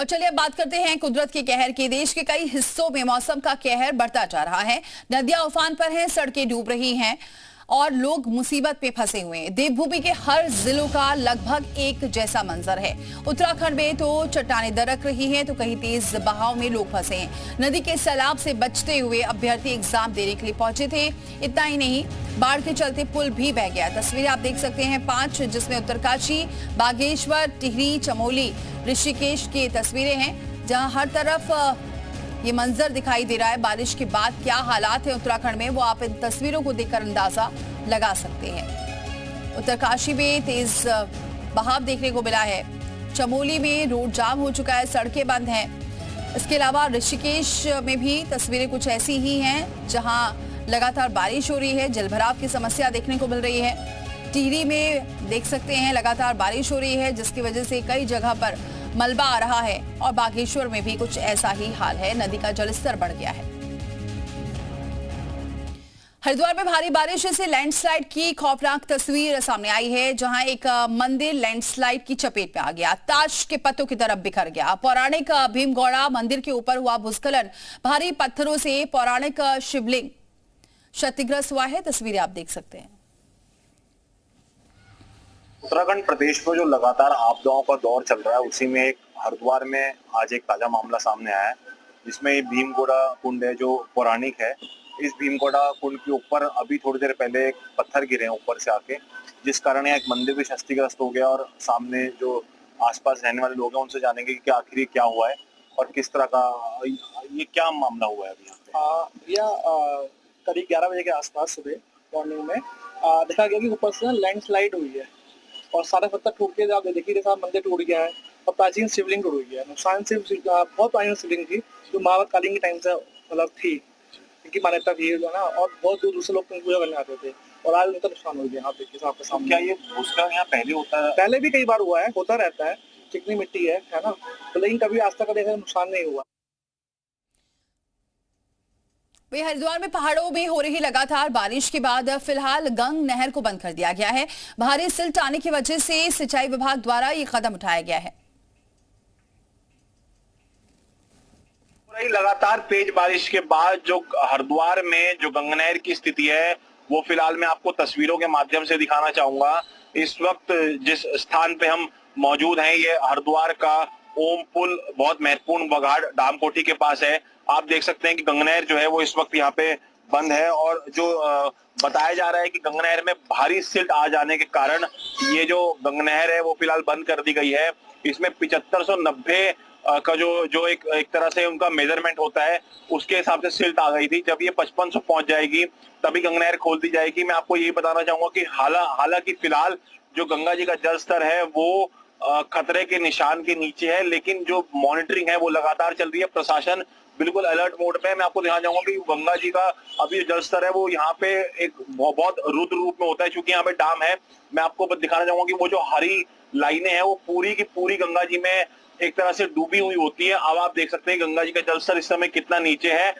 और चलिए अब बात करते हैं कुदरत के कहर की। देश के कई हिस्सों में मौसम का कहर बढ़ता जा रहा है। नदियां उफान पर हैं, सड़कें डूब रही हैं और लोग मुसीबत में फंसे हुए हैं। देवभूमि के हर जिलों का लगभग एक जैसा मंजर है। उत्तराखंड में तो चट्टानें दरक रही हैं तो कहीं तेज बहाव में लोग फंसे हैं। नदी के सैलाब से बचते हुए अभ्यर्थी एग्जाम देने के लिए पहुंचे थे। इतना ही नहीं, बाढ़ के चलते पुल भी बह गया। तस्वीरें आप देख सकते हैं 5, जिसमें उत्तरकाशी, बागेश्वर, टिहरी, चमोली, ऋषिकेश की तस्वीरें हैं, जहां हर तरफ ये मंजर दिखाई दे रहा है। बारिश के बाद क्या हालात है उत्तराखंड में, वो आप इन तस्वीरों को देखकर अंदाजा लगा सकते हैं। उत्तरकाशी में तेज बहाव देखने को मिला है। चमोली में रोड जाम हो चुका है, सड़कें बंद हैं। इसके अलावा ऋषिकेश में भी तस्वीरें कुछ ऐसी ही हैं, जहां लगातार बारिश हो रही है, जलभराव की समस्या देखने को मिल रही है। टिहरी में देख सकते हैं लगातार बारिश हो रही है, जिसकी वजह से कई जगह पर मलबा आ रहा है और बागेश्वर में भी कुछ ऐसा ही हाल है, नदी का जलस्तर बढ़ गया है। हरिद्वार में भारी बारिश से लैंडस्लाइड की खौफनाक तस्वीर सामने आई है, जहां एक मंदिर लैंडस्लाइड की चपेट में आ गया, ताश के पत्तों की तरफ बिखर गया। पौराणिक भीमगौड़ा मंदिर के ऊपर हुआ भूस्खलन, भारी पत्थरों से पौराणिक शिवलिंग क्षतिग्रस्त हुआ है। तस्वीरें आप देख सकते हैं। उत्तराखंड प्रदेश में जो लगातार आपदाओं का दौर चल रहा है, उसी में एक हरिद्वार में आज एक ताजा मामला सामने आया है, जिसमें भीमगौड़ा कुंड है जो पौराणिक है। इस भीमगौड़ा कुंड के ऊपर अभी थोड़ी देर पहले एक पत्थर गिरे हैं ऊपर से आके, जिस कारण यहाँ एक मंदिर भी क्षतिग्रस्त हो गया। और सामने जो आसपास रहने वाले लोग हैं उनसे जानेंगे कि आखिर क्या हुआ है और किस तरह का ये क्या मामला हुआ है अभी यहाँ पे। भैया करीब 11 बजे के आसपास सुबह मॉर्निंग में देखा गया कि ऊपर से लैंडस्लाइड हुई है और सारे पत्थर टूट के आप देखिए जैसा मंदिर टूट गया है और प्राचीन शिवलिंग टूट गया है। नुकसान सिर्फ बहुत प्राचीन शिवलिंग थी जो महाकालीन के टाइम से मतलब थी, इनकी मान्यता थी ना, और बहुत दूर दूर से लोग पूजा करने आते थे और आज उनका नुकसान हो गया। आप देखिए आपके सामने। क्या ये भूस्खलन यहाँ पहले होता है? पहले भी कई बार हुआ है, होता रहता है, चिकनी मिट्टी है ना, तो लेकिन कभी आज तक देखा नुकसान नहीं हुआ। हरिद्वार में पहाड़ों में हो रही लगातार बारिश के बाद फिलहाल गंग नहर को बंद कर दिया गया है। भारी सिल्ट आने की वजह से सिंचाई विभाग द्वारा ये कदम उठाया गया है। लगातार तेज बारिश के बाद जो हरिद्वार में जो गंगा नहर की स्थिति है, वो फिलहाल मैं आपको तस्वीरों के माध्यम से दिखाना चाहूंगा। इस वक्त जिस स्थान पे हम मौजूद हैं, ये हरिद्वार का ओम पुल बहुत महत्वपूर्ण बघाड़ डामकोठी के पास है। आप देख सकते हैं कि गंगा नहर जो है वो इस वक्त यहाँ पे बंद है और जो बताया जा रहा है कि गंगा नहर में भारी सिल्ट आ जाने के कारण ये जो गंगा नहर है वो फिलहाल बंद कर दी गई है। इसमें 7590 का जो एक तरह से उनका मेजरमेंट होता है, उसके हिसाब से सिल्ट आ गई थी। जब ये 5500 पहुंच जाएगी तभी गंगा नहर खोल दी जाएगी। मैं आपको यही बताना चाहूंगा कि हालांकि फिलहाल जो गंगा जी का जल स्तर है वो खतरे के निशान के नीचे है, लेकिन जो मॉनिटरिंग है वो लगातार चल रही है। प्रशासन बिल्कुल अलर्ट मोड पे है। मैं आपको दिखाना चाहूंगा कि गंगा जी का अभी जल स्तर है वो यहाँ पे एक बहुत रुद्र रूप में होता है, क्योंकि यहाँ पे डैम है। मैं आपको दिखाना चाहूंगा कि वो जो हरी लाइनें हैं वो पूरी की पूरी गंगा जी में एक तरह से डूबी हुई होती है। अब आप देख सकते हैं गंगा जी का जल स्तर इस समय कितना नीचे है।